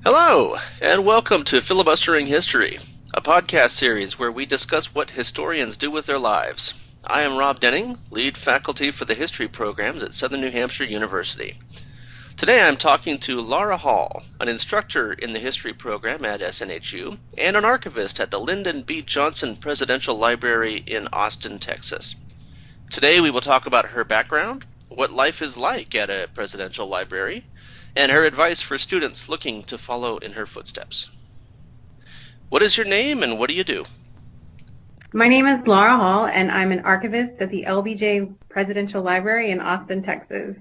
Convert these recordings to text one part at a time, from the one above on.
Hello, and welcome to Filibustering History, a podcast series where we discuss what historians do with their lives. I am Rob Denning, lead faculty for the history programs at Southern New Hampshire University. Today I'm talking to Lara Hall, an instructor in the history program at SNHU, and an archivist at the Lyndon B. Presidential Library in Austin, Texas. Today we will talk about her background, what life is like at a presidential library, and her advice for students looking to follow in her footsteps. What is your name and what do you do? My name is Lara Hall, and I'm an archivist at the LBJ Presidential Library in Austin, Texas.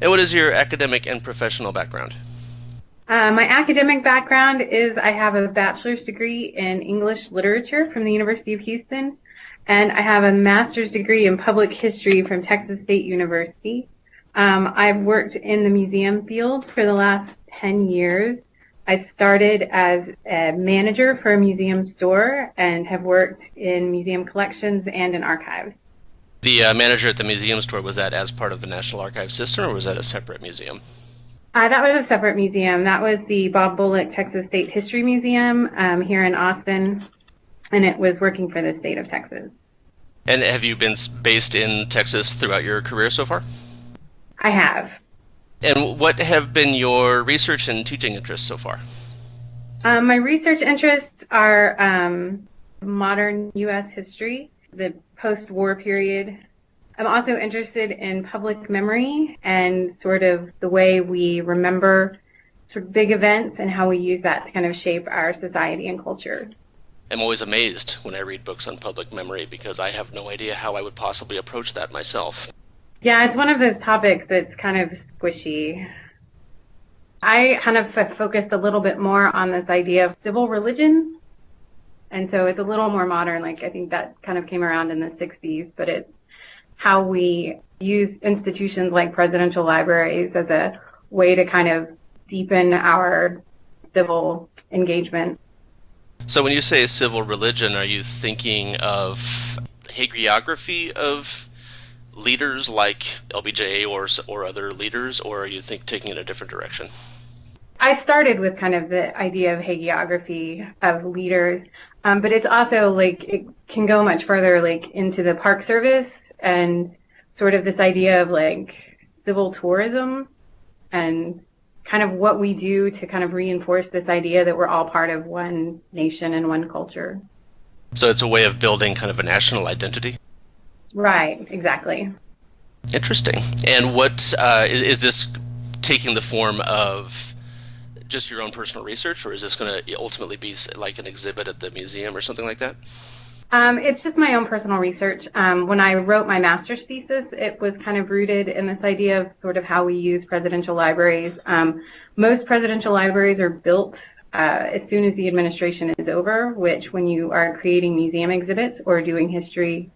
And what is your academic and professional background? My academic background is I have a bachelor's degree in English literature from the University of Houston, and I have a master's degree in public history from Texas State University. I've worked in the museum field for the last 10 years. I started as a manager for a museum store and have worked in museum collections and in archives. The manager at the museum store, was that as part of the National Archives system, or was that a separate museum? That was a separate museum. That was the Bob Bullock Texas State History Museum here in Austin, and it was working for the state of Texas. And have you been based in Texas throughout your career so far? I have. And what have been your research and teaching interests so far? My research interests are modern U.S. history, the post-war period. I'm also interested in public memory and sort of the way we remember sort of big events and how we use that to kind of shape our society and culture. I'm always amazed when I read books on public memory because I have no idea how I would possibly approach that myself. Yeah, it's one of those topics that's kind of squishy. I kind of focused a little bit more on this idea of civil religion. And so it's a little more modern. Like, I think that kind of came around in the 60s, but it's how we use institutions like presidential libraries as a way to kind of deepen our civil engagement. So when you say civil religion, are you thinking of hagiography of leaders like LBJ or other leaders, or are you taking it a different direction? I started with kind of the idea of hagiography of leaders, but it's also like it can go much further, like into the Park Service and sort of this idea of like civil tourism and kind of what we do to kind of reinforce this idea that we're all part of one nation and one culture. So it's a way of building kind of a national identity? Right, exactly. Interesting. And what is this taking the form of just your own personal research, or is this going to ultimately be like an exhibit at the museum or something like that? It's just my own personal research. When I wrote my master's thesis, it was kind of rooted in this idea of sort of how we use presidential libraries. Most presidential libraries are built as soon as the administration is over, which when you are creating museum exhibits or doing history,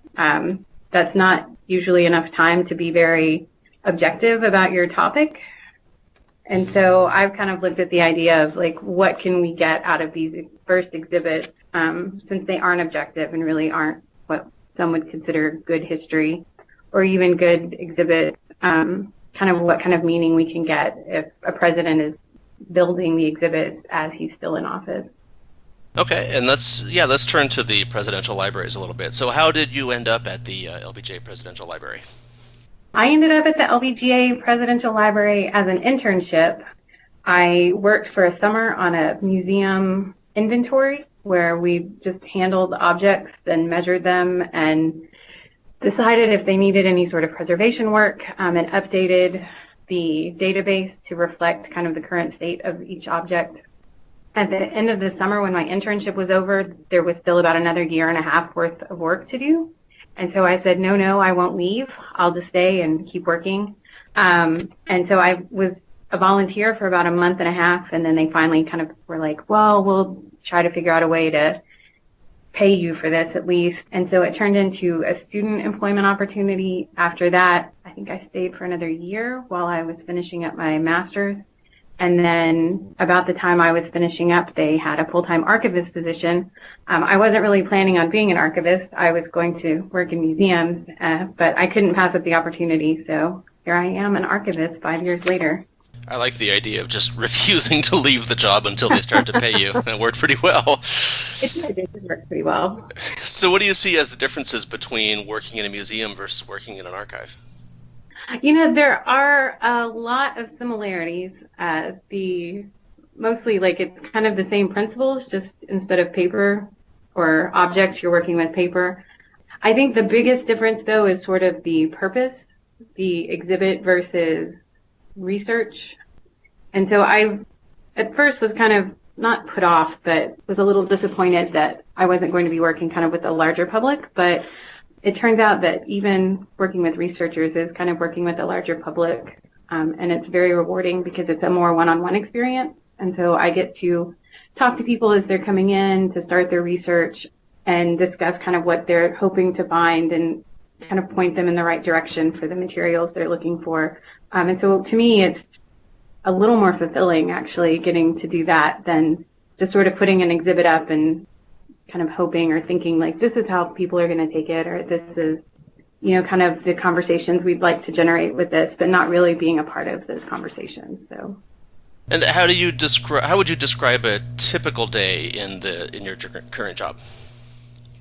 that's not usually enough time to be very objective about your topic. And so I've kind of looked at the idea of like, what can we get out of these first exhibits, since they aren't objective and really aren't what some would consider good history or even good exhibits, kind of what kind of meaning we can get if a president is building the exhibits as he's still in office. Okay, and let's turn to the presidential libraries a little bit. So how did you end up at the LBJ Presidential Library? I ended up at the LBJ Presidential Library as an internship. I worked for a summer on a museum inventory where we just handled objects and measured them and decided if they needed any sort of preservation work, and updated the database to reflect kind of the current state of each object. At the end of the summer, when my internship was over, there was still about another year and a half worth of work to do. And so I said, no, I won't leave. I'll just stay and keep working. And so I was a volunteer for about a month and a half, and then they finally kind of were like, well, we'll try to figure out a way to pay you for this at least. And so it turned into a student employment opportunity. After that, I think I stayed for another year while I was finishing up my master's. And then about the time I was finishing up, they had a full-time archivist position. I wasn't really planning on being an archivist. I was going to work in museums, but I couldn't pass up the opportunity. So here I am, an archivist 5 years later. I like the idea of just refusing to leave the job until they start to pay you. That worked pretty well. It did work pretty well. So what do you see as the differences between working in a museum versus working in an archive? There are a lot of similarities. Mostly like it's kind of the same principles, just instead of paper or objects, you're working with paper. I think the biggest difference, though, is sort of the purpose, the exhibit versus research. And so I, at first, was kind of not put off, but was a little disappointed that I wasn't going to be working kind of with a larger public. But it turns out that even working with researchers is kind of working with a larger public, and it's very rewarding because it's a more one-on-one experience. And so I get to talk to people as they're coming in to start their research and discuss kind of what they're hoping to find and kind of point them in the right direction for the materials they're looking for. And so to me, it's a little more fulfilling actually getting to do that than just sort of putting an exhibit up and kind of hoping or thinking like this is how people are going to take it, or this is, kind of the conversations we'd like to generate with this, but not really being a part of those conversations. So. And how would you describe a typical day in your current job?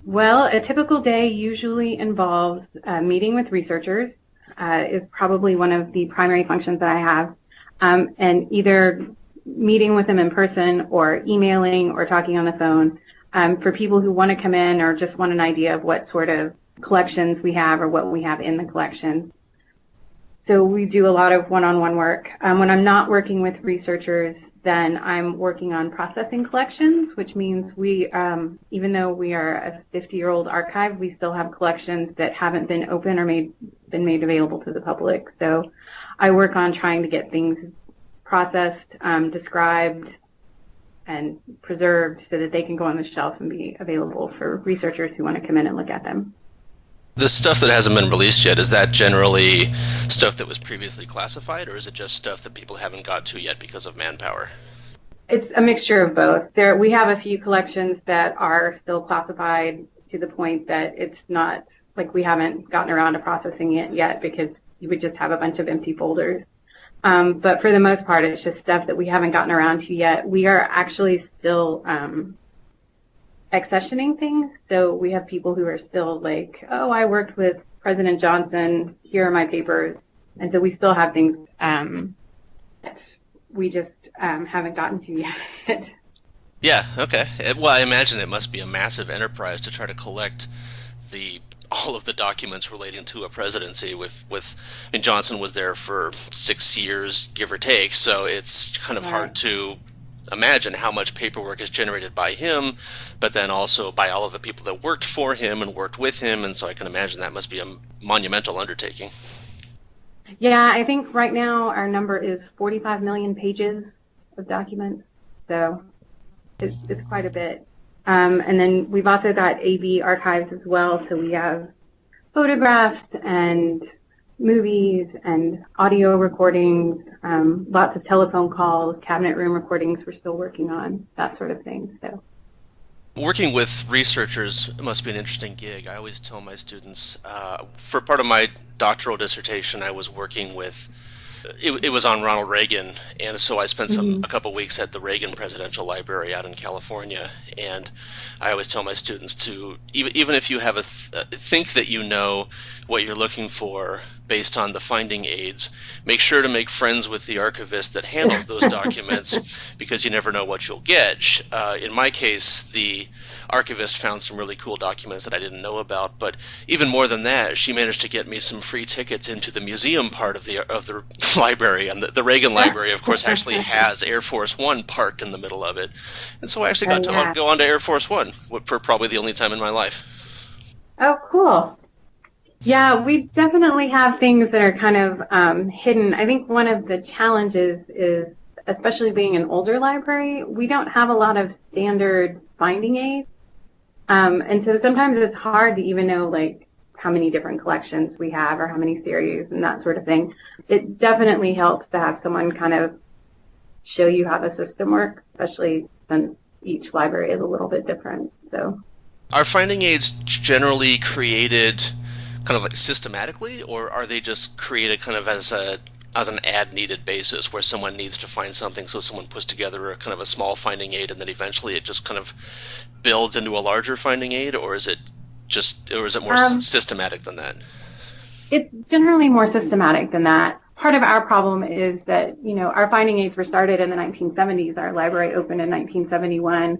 Well, a typical day usually involves meeting with researchers, is probably one of the primary functions that I have, and either meeting with them in person or emailing or talking on the phone for people who want to come in or just want an idea of what sort of collections we have or what we have in the collection. So we do a lot of one-on-one work. When I'm not working with researchers, then I'm working on processing collections, which means we, even though we are a 50-year-old archive, we still have collections that haven't been open or been made available to the public. So I work on trying to get things processed, described, and preserved so that they can go on the shelf and be available for researchers who want to come in and look at them. The stuff that hasn't been released yet, is that generally stuff that was previously classified, or is it just stuff that people haven't got to yet because of manpower? It's a mixture of both. We have a few collections that are still classified to the point that it's not, like we haven't gotten around to processing it yet because you would just have a bunch of empty folders. But for the most part, it's just stuff that we haven't gotten around to yet. We are actually still accessioning things. So we have people who are still like, oh, I worked with President Johnson, here are my papers. And so we still have things that we just haven't gotten to yet. Yeah, okay. Well, I imagine it must be a massive enterprise to try to collect all of the documents relating to a presidency. And Johnson was there for 6 years, give or take, so it's kind of hard to imagine how much paperwork is generated by him, but then also by all of the people that worked for him and worked with him, and so I can imagine that must be a monumental undertaking. Yeah, I think right now our number is 45 million pages of documents, so it's quite a bit. And then we've also got AV archives as well, so we have photographs and movies and audio recordings, lots of telephone calls, cabinet room recordings we're still working on, that sort of thing. So, working with researchers must be an interesting gig. I always tell my students, for part of my doctoral dissertation, I was working with, it was on Ronald Reagan, and so I spent a couple weeks at the Reagan Presidential Library out in California, and I always tell my students to, even if you have think that you know what you're looking for based on the finding aids, make sure to make friends with the archivist that handles those documents, because you never know what you'll get. In my case, the archivist found some really cool documents that I didn't know about, but even more than that, she managed to get me some free tickets into the museum part of the library, and the Reagan Library, of course, actually has Air Force One parked in the middle of it, and so I actually got to go on to Air Force One for probably the only time in my life. Oh, cool. Yeah, we definitely have things that are kind of hidden. I think one of the challenges is, especially being an older library, we don't have a lot of standard finding aids. And so sometimes it's hard to even know like how many different collections we have or how many series and that sort of thing. It definitely helps to have someone kind of show you how the system works, especially since each library is a little bit different. So, are finding aids generally created kind of like systematically, or are they just created kind of as as an ad-needed basis where someone needs to find something, so someone puts together a kind of a small finding aid, and then eventually it just kind of builds into a larger finding aid, or is it more systematic than that? It's generally more systematic than that. Part of our problem is that, our finding aids were started in the 1970s. Our library opened in 1971,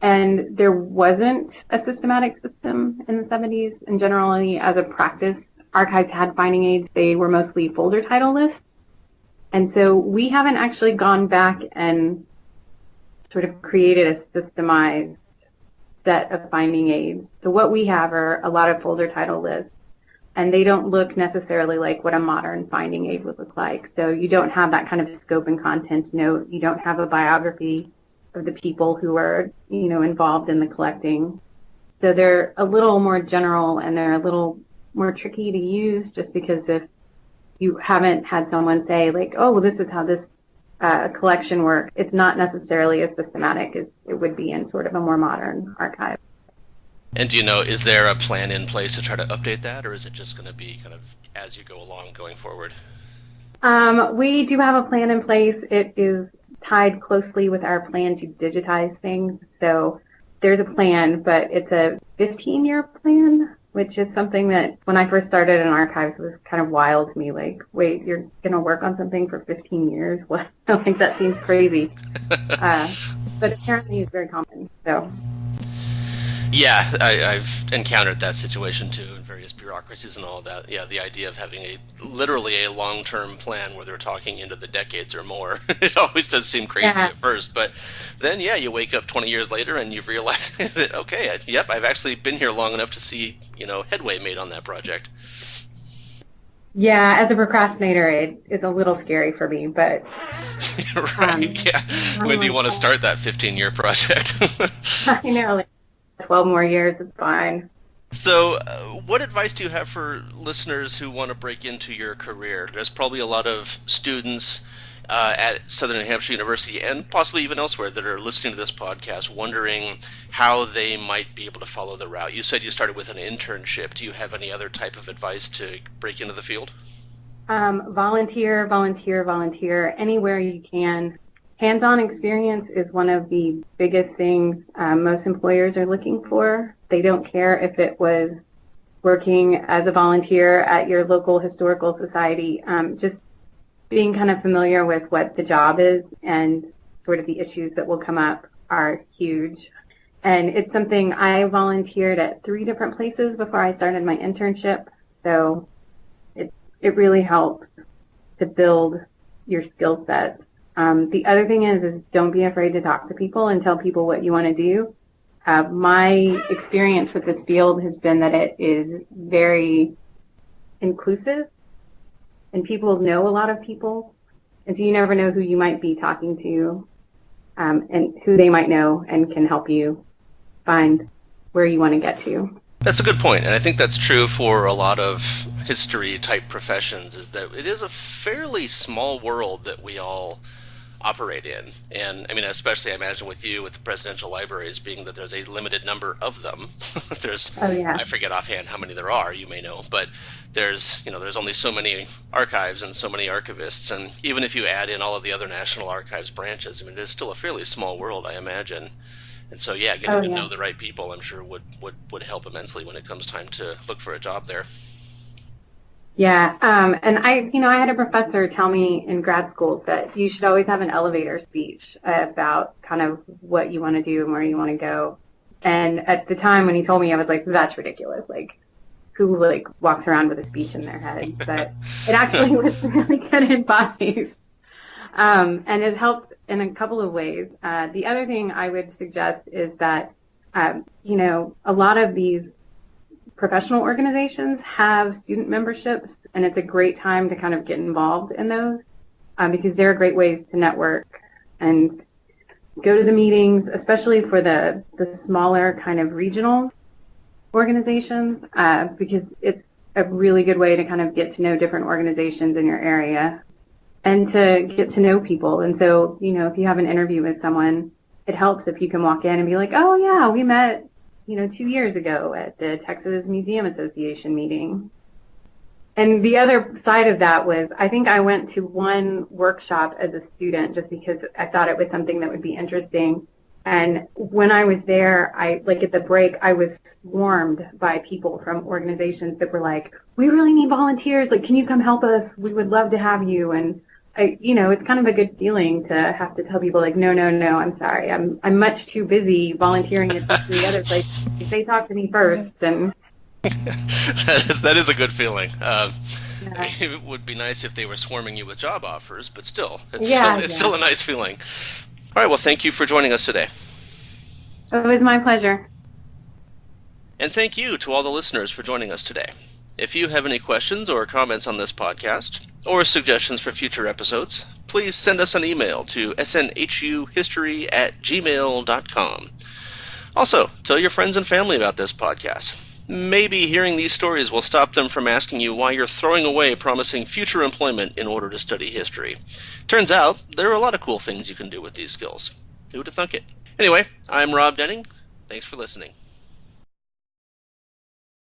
and there wasn't a systematic system in the 70s. And generally, as a practice, archives had finding aids. They were mostly folder title lists. And so we haven't actually gone back and sort of created a systemized set of finding aids. So what we have are a lot of folder title lists, and they don't look necessarily like what a modern finding aid would look like. So you don't have that kind of scope and content note. You don't have a biography of the people who are, involved in the collecting. So they're a little more general, and they're a little more tricky to use, just because if you haven't had someone say, like, oh, well, this is how this collection works, it's not necessarily as systematic as it would be in sort of a more modern archive. And do you know, is there a plan in place to try to update that, or is it just going to be kind of as you go along going forward? We do have a plan in place. It is tied closely with our plan to digitize things. So there's a plan, but it's a 15-year plan, which is something that when I first started in archives was kind of wild to me. Like, wait, you're going to work on something for 15 years? What? I think that seems crazy. But apparently it's very common. So. Yeah, I've encountered that situation too in various bureaucracies and all that. Yeah, the idea of having literally a long-term plan where they're talking into the decades or more. It always does seem crazy at first, but then you wake up 20 years later and you've realized that, okay, yep, I've actually been here long enough to see, headway made on that project. Yeah, as a procrastinator, it's a little scary for me, but... Right, yeah. When do you want to start that 15-year project? I know, 12 more years is fine. So what advice do you have for listeners who want to break into your career? There's probably a lot of students at Southern New Hampshire University and possibly even elsewhere that are listening to this podcast wondering how they might be able to follow the route. You said you started with an internship. Do you have any other type of advice to break into the field? Volunteer anywhere you can. Hands-on experience is one of the biggest things most employers are looking for. They don't care if it was working as a volunteer at your local historical society. Just being kind of familiar with what the job is and sort of the issues that will come up are huge. And it's something I volunteered at 3 different places before I started my internship. So it really helps to build your skill sets. The other thing is don't be afraid to talk to people and tell people what you want to do. My experience with this field has been that it is very inclusive, and people know a lot of people, and so you never know who you might be talking to, and who they might know and can help you find where you want to get to. That's a good point, and I think that's true for a lot of history-type professions, is that it is a fairly small world that we all operate in. And I mean, especially I imagine with you, with the presidential libraries, being that there's a limited number of them. I forget offhand how many there are, you may know, but there's only so many archives and so many archivists, and even if you add in all of the other National Archives branches, I mean, it's still a fairly small world, I imagine. And so, getting to know the right people, I'm sure would help immensely when it comes time to look for a job there. Yeah, and I had a professor tell me in grad school that you should always have an elevator speech about kind of what you want to do and where you want to go. And at the time when he told me, I was like, that's ridiculous. Like, who walks around with a speech in their head? But it actually was really good advice, and it helped in a couple of ways. The other thing I would suggest is that a lot of these professional organizations have student memberships, and it's a great time to kind of get involved in those because they're great ways to network and go to the meetings, especially for the smaller kind of regional organizations, because it's a really good way to kind of get to know different organizations in your area and to get to know people. And so, if you have an interview with someone, it helps if you can walk in and be like, oh yeah, we met 2 years ago at the Texas Museum Association meeting. And the other side of that was, I think I went to one workshop as a student just because I thought it was something that would be interesting. And when I was there, at the break, I was swarmed by people from organizations that were like, we really need volunteers. Like, can you come help us? We would love to have you. And it's kind of a good feeling to have to tell people like, no, I'm sorry. I'm much too busy volunteering at the other place. If they talk to me first, then that is a good feeling. Yeah. It would be nice if they were swarming you with job offers, but still, it's still a nice feeling. All right, well, thank you for joining us today. It was my pleasure. And thank you to all the listeners for joining us today. If you have any questions or comments on this podcast, or suggestions for future episodes, please send us an email to snhuhistory@gmail.com. Also, tell your friends and family about this podcast. Maybe hearing these stories will stop them from asking you why you're throwing away promising future employment in order to study history. Turns out, there are a lot of cool things you can do with these skills. Who would have thunk it? Anyway, I'm Rob Denning. Thanks for listening.